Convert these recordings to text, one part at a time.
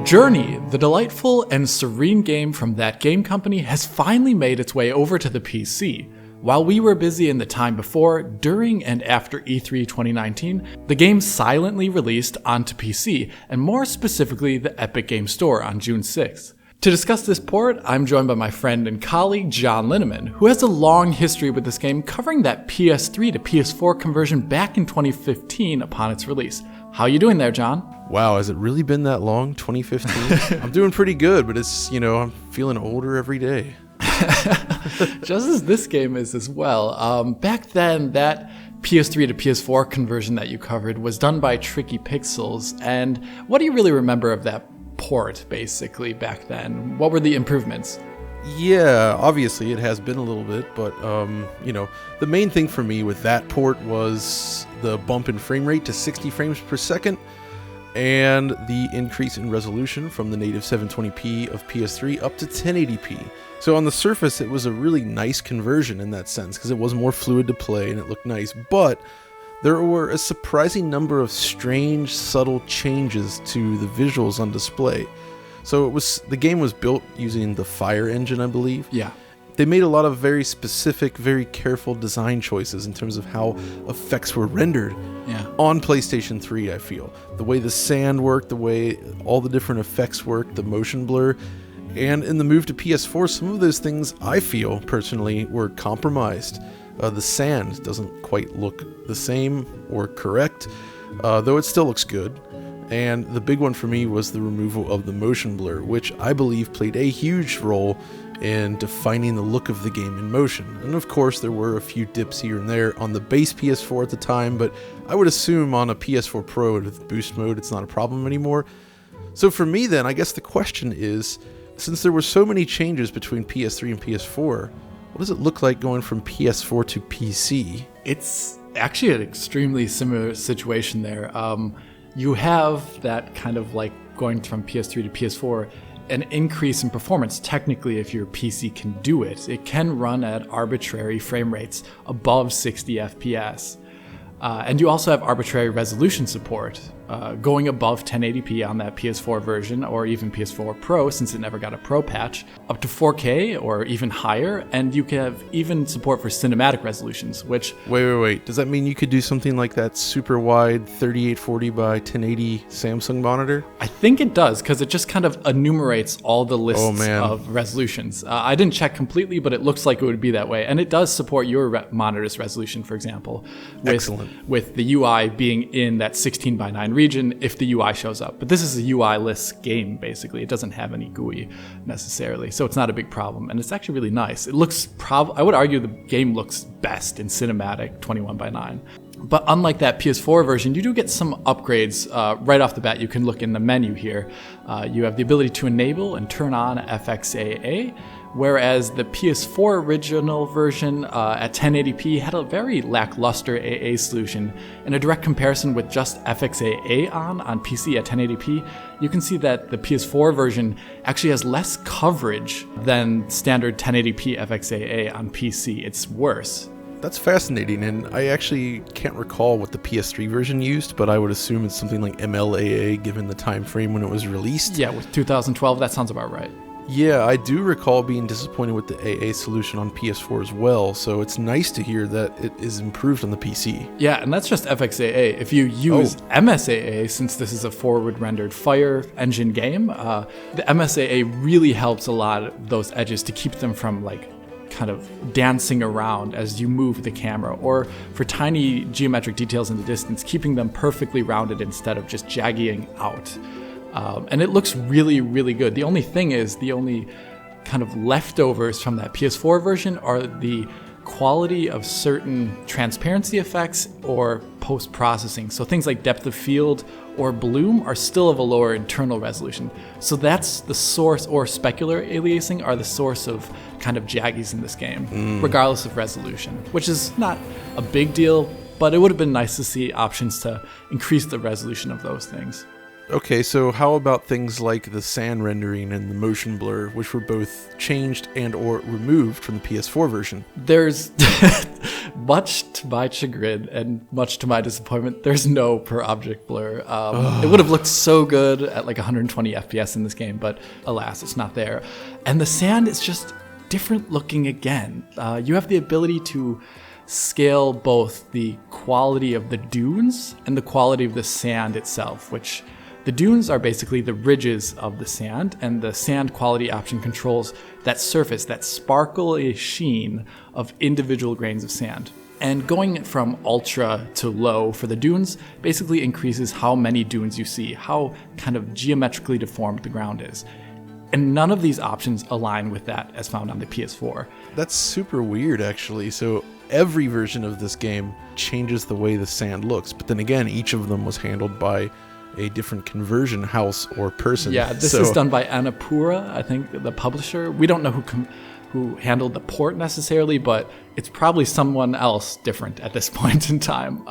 Journey, the delightful and serene game from ThatGameCompany, has finally made its way over to the PC. While we were busy in the time before, during, and after E3 2019, the game silently released onto PC, and more specifically the Epic Games Store on June 6th. To discuss this port, I'm joined by my friend and colleague John Linneman, who has a long history with this game, covering that PS3 to PS4 conversion back in 2015 upon its release. How you doing there, John? Wow, has it really been that long, 2015? I'm doing pretty good, but it's, I'm feeling older every day. Just as this game is as well. Back then, that PS3 to PS4 conversion that you covered was done by Tricky Pixels, and what do you really remember of that port, basically, back then? What were the improvements? Yeah, obviously it has been a little bit, but, the main thing for me with that port was the bump in frame rate to 60 frames per second, and the increase in resolution from the native 720p of PS3 up to 1080p. So on the surface, it was a really nice conversion in that sense, because it was more fluid to play and it looked nice, but there were a surprising number of strange, subtle changes to the visuals on display. So the game was built using the Fire engine, I believe. Yeah. They made a lot of very specific, very careful design choices in terms of how effects were rendered on PlayStation 3, I feel. The way the sand worked, the way all the different effects worked, the motion blur. And in the move to PS4, some of those things, I feel, personally, were compromised. The sand doesn't quite look the same or correct, though it still looks good. And the big one for me was the removal of the motion blur, which I believe played a huge role in defining the look of the game in motion. And of course, there were a few dips here and there on the base PS4 at the time, but I would assume on a PS4 Pro with boost mode, it's not a problem anymore. So for me then, I guess the question is, since there were so many changes between PS3 and PS4, what does it look like going from PS4 to PC? It's actually an extremely similar situation there. You have that kind of like going from PS3 to PS4, an increase in performance. Technically, if your PC can do it, it can run at arbitrary frame rates above 60 FPS. And you also have arbitrary resolution support, going above 1080p on that PS4 version, or even PS4 Pro, since it never got a Pro patch, up to 4K or even higher, and you can have even support for cinematic resolutions, which... Wait. Does that mean you could do something like that super wide 3840 by 1080 Samsung monitor? I think it does, because it just kind of enumerates all the lists of resolutions. I didn't check completely, but it looks like it would be that way, and it does support your monitor's resolution, for example. Excellent. With the UI being in that 16 by 9 region if the UI shows up. But this is a UI-less game, basically. It doesn't have any GUI necessarily, so it's not a big problem. And it's actually really nice. It looks, I would argue the game looks best in cinematic 21 by 9. But unlike that PS4 version, you do get some upgrades right off the bat. You can look in the menu here. You have the ability to enable and turn on FXAA, whereas the PS4 original version at 1080p had a very lackluster AA solution. In a direct comparison with just FXAA on PC at 1080p, you can see that the PS4 version actually has less coverage than standard 1080p FXAA on PC. It's worse. That's fascinating, and I actually can't recall what the PS3 version used, but I would assume it's something like MLAA given the time frame when it was released. Yeah, with 2012, that sounds about right. Yeah, I do recall being disappointed with the AA solution on PS4 as well, so it's nice to hear that it is improved on the PC. Yeah, and that's just FXAA. If you use MSAA, since this is a forward-rendered Fire engine game, the MSAA really helps a lot of those edges to keep them from kind of dancing around as you move the camera, or for tiny geometric details in the distance, keeping them perfectly rounded instead of just jagging out. And it looks really, really good. The only thing is, the only kind of leftovers from that PS4 version are the quality of certain transparency effects or post-processing. So things like depth of field or bloom are still of a lower internal resolution. So that's the source, or specular aliasing are the source of kind of jaggies in this game, regardless of resolution, which is not a big deal, but it would have been nice to see options to increase the resolution of those things. Okay, so how about things like the sand rendering and the motion blur, which were both changed and or removed from the PS4 version? There's much to my chagrin and much to my disappointment, there's no per object blur. It would have looked so good at like 120 FPS in this game, but alas, it's not there. And the sand is just different looking again. You have the ability to scale both the quality of the dunes and the quality of the sand itself, which the dunes are basically the ridges of the sand, and the sand quality option controls that surface, that sparkly sheen of individual grains of sand. And going from ultra to low for the dunes basically increases how many dunes you see, how kind of geometrically deformed the ground is. And none of these options align with that as found on the PS4. That's super weird, actually. So every version of this game changes the way the sand looks, but then again, each of them was handled by a different conversion house or person. Yeah, this is done by Annapurna, I think, the publisher. We don't know who handled the port necessarily, but it's probably someone else different at this point in time.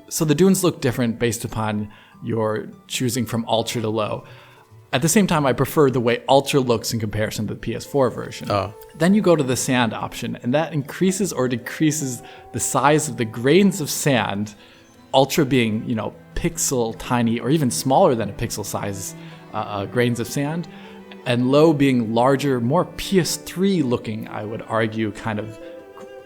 So the dunes look different based upon your choosing from ultra to low. At the same time, I prefer the way ultra looks in comparison to the PS4 version. Then you go to the sand option, and that increases or decreases the size of the grains of sand, ultra being, pixel tiny or even smaller than a pixel size grains of sand, and low being larger, more PS3 looking, I would argue, kind of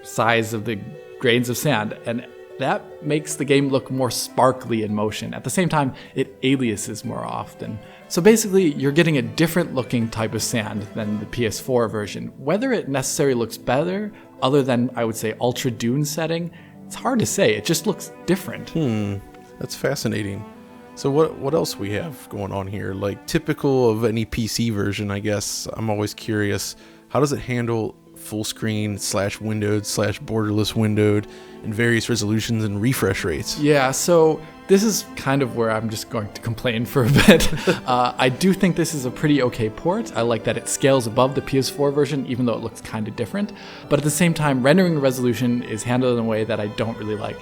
size of the grains of sand. And that makes the game look more sparkly in motion. At the same time, it aliases more often. So basically, you're getting a different looking type of sand than the PS4 version. Whether it necessarily looks better, other than, I would say, Ultra Dune setting, it's hard to say. It just looks different. That's fascinating. So what else we have going on here? Like, typical of any PC version, I guess, I'm always curious, how does it handle full screen / windowed / borderless windowed in various resolutions and refresh rates? Yeah, so this is kind of where I'm just going to complain for a bit. I do think this is a pretty okay port. I like that it scales above the PS4 version, even though it looks kind of different. But at the same time, rendering resolution is handled in a way that I don't really like.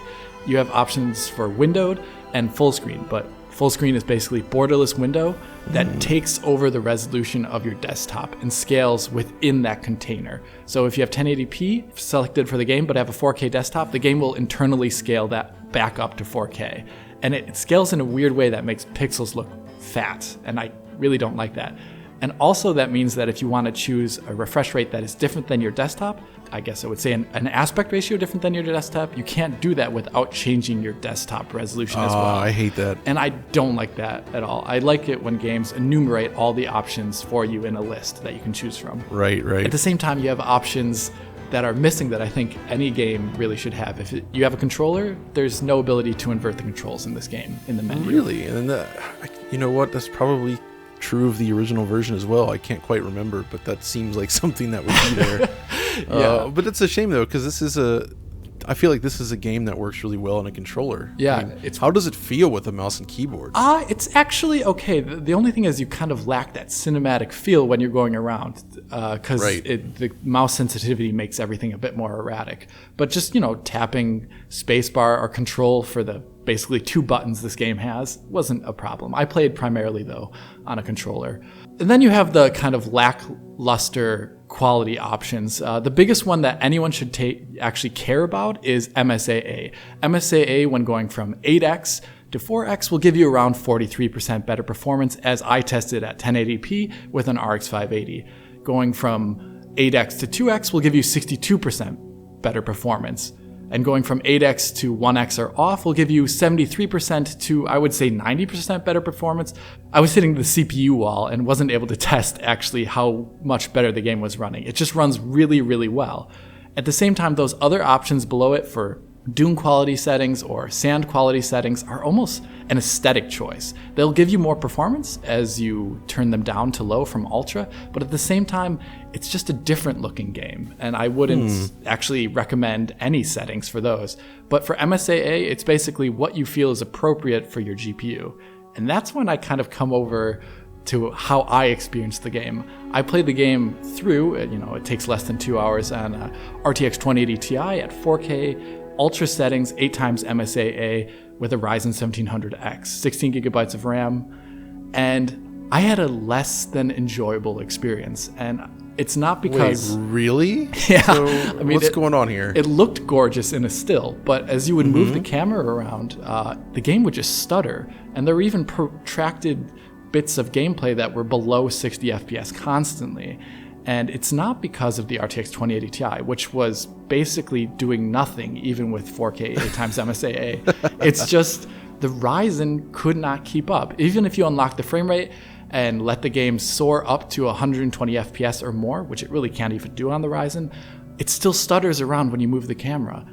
You have options for windowed and full screen, but full screen is basically borderless window that takes over the resolution of your desktop and scales within that container. So if you have 1080p selected for the game but have a 4K desktop, the game will internally scale that back up to 4K. And it scales in a weird way that makes pixels look fat, and I really don't like that. And also that means that if you want to choose a refresh rate that is different than your desktop, I guess I would say an aspect ratio different than your desktop, you can't do that without changing your desktop resolution as well. I hate that. And I don't like that at all. I like it when games enumerate all the options for you in a list that you can choose from. Right. At the same time, you have options that are missing that I think any game really should have. If you have a controller, there's no ability to invert the controls in this game in the menu. Really? And you know what? That's probably true of the original version as well. I can't quite remember, but that seems like something that would be there. Yeah. But it's a shame though, because I feel like this is a game that works really well on a controller. Yeah. How does it feel with a mouse and keyboard? It's actually okay. The only thing is you kind of lack that cinematic feel when you're going around, because the mouse sensitivity makes everything a bit more erratic. But just, tapping spacebar or control for the basically 2 buttons this game has wasn't a problem. I played primarily, though, on a controller. And then you have the kind of lackluster quality options. The biggest one that anyone should actually care about is Msaa. Msaa, when going from 8x to 4x, will give you around 43% better performance, as I tested at 1080p with an RX 580. Going from 8x to 2x will give you 62% better performance. And going from 8x to 1x or off will give you 73% to, I would say, 90% better performance. I was hitting the CPU wall and wasn't able to test actually how much better the game was running. It just runs really, really well. At the same time, those other options below it for dune quality settings or sand quality settings are almost an aesthetic choice. They'll give you more performance as you turn them down to low from ultra, but at the same time, it's just a different looking game, and I wouldn't actually recommend any settings for those. But for Msaa, it's basically what you feel is appropriate for your GPU. And that's when I kind of come over to how I experienced the game. I played the game through, it takes less than 2 hours on a RTX 2080 Ti at 4K, ultra settings, 8 times Msaa with a Ryzen 1700X, 16 gigabytes of RAM, and I had a less than enjoyable experience. And It's not because... Wait, really? Yeah. So what's going on here? It looked gorgeous in a still, but as you would move the camera around, the game would just stutter. And there were even protracted bits of gameplay that were below 60 FPS constantly. And it's not because of the RTX 2080 Ti, which was basically doing nothing even with 4K 8x Msaa. It's just the Ryzen could not keep up. Even if you unlock the frame rate and let the game soar up to 120 FPS or more, which it really can't even do on the Ryzen, it still stutters around when you move the camera.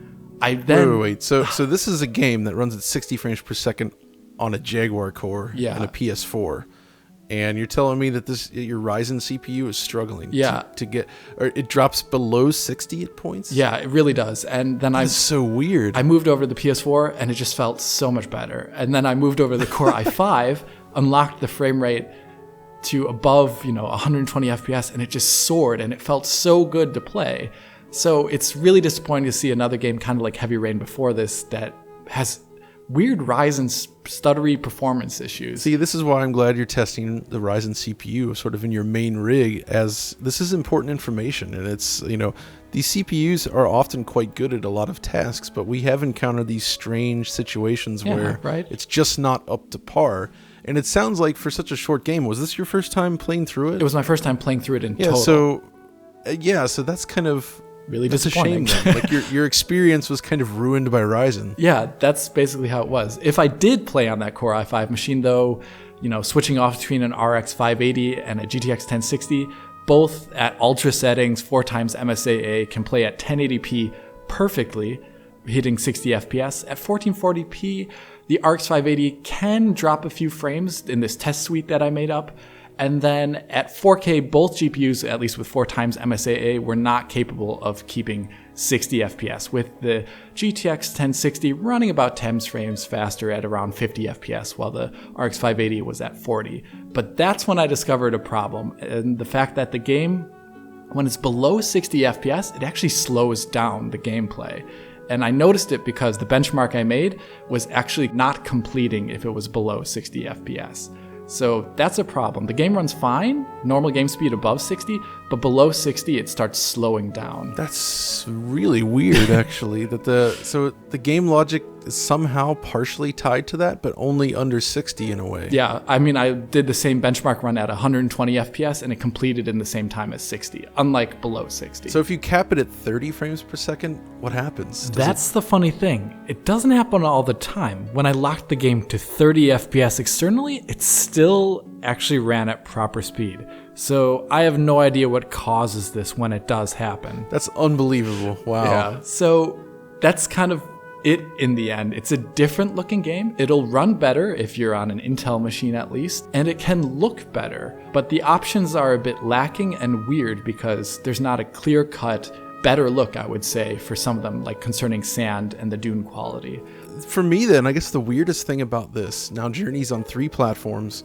Wait. So this is a game that runs at 60 frames per second on a Jaguar core and a PS4. And you're telling me that your Ryzen CPU is struggling to get, or it drops below 60 at points? Yeah, it really does. And then That's so weird. I moved over to the PS4 and it just felt so much better. And then I moved over to the Core i5, unlocked the frame rate to above, 120 FPS, and it just soared and it felt so good to play. So it's really disappointing to see another game kind of like Heavy Rain before this that has weird Ryzen stuttery performance issues. See, this is why I'm glad you're testing the Ryzen CPU sort of in your main rig, as this is important information. And it's, these CPUs are often quite good at a lot of tasks, but we have encountered these strange situations where it's just not up to par. And it sounds like for such a short game, was this your first time playing through it? It was my first time playing through it in total. So that's kind of really disappointing. A shame then. Like your experience was kind of ruined by Ryzen. Yeah, that's basically how it was. If I did play on that Core i5 machine though, switching off between an RX 580 and a GTX 1060, both at ultra settings, 4x Msaa, can play at 1080p perfectly, hitting 60 FPS. At 1440p, the RX 580 can drop a few frames in this test suite that I made up. And then at 4K, both GPUs, at least with 4x Msaa, were not capable of keeping 60 FPS, with the GTX 1060 running about 10 frames faster at around 50 FPS, while the RX 580 was at 40. But that's when I discovered a problem, and the fact that the game, when it's below 60 FPS, it actually slows down the gameplay. And I noticed it because the benchmark I made was actually not completing if it was below 60 FPS. So that's a problem. The game runs fine, normal game speed above 60, but below 60 it starts slowing down. That's really weird, actually. So the game logic is somehow partially tied to that, but only under 60 in a way. Yeah, I mean, I did the same benchmark run at 120 FPS and it completed in the same time as 60, unlike below 60. So if you cap it at 30 frames per second, what happens? That's the funny thing. It doesn't happen all the time. When I locked the game to 30 FPS externally, it still actually ran at proper speed. So I have no idea what causes this when it does happen. That's unbelievable. Wow. Yeah, so that's kind of it in the end. It's a different looking game. It'll run better if you're on an Intel machine at least, and it can look better. But the options are a bit lacking and weird because there's not a clear-cut, better look, I would say, for some of them, like concerning sand and the dune quality. For me then, I guess the weirdest thing about this, now Journey's on 3 platforms,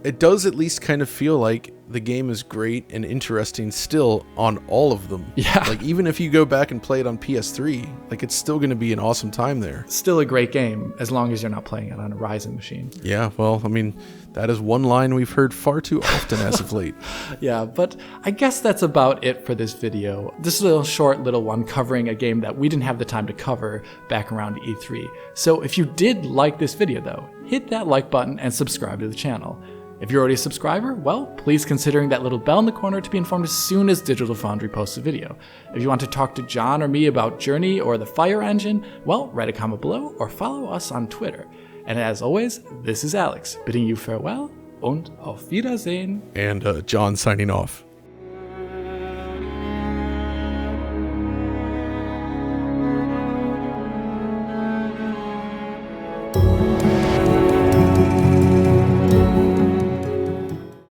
it does at least kind of feel like the game is great and interesting still on all of them. Yeah. Like even if you go back and play it on PS3, like it's still going to be an awesome time there. Still a great game as long as you're not playing it on a Ryzen machine. Yeah, well, I mean, that is one line we've heard far too often as of late. Yeah, but I guess that's about it for this video. This is a short little one covering a game that we didn't have the time to cover back around E3. So if you did like this video though, hit that like button and subscribe to the channel. If you're already a subscriber, well, please consider that little bell in the corner to be informed as soon as Digital Foundry posts a video. If you want to talk to John or me about Journey or the Fire Engine, well, write a comment below or follow us on Twitter. And as always, this is Alex, bidding you farewell und auf Wiedersehen. And John signing off.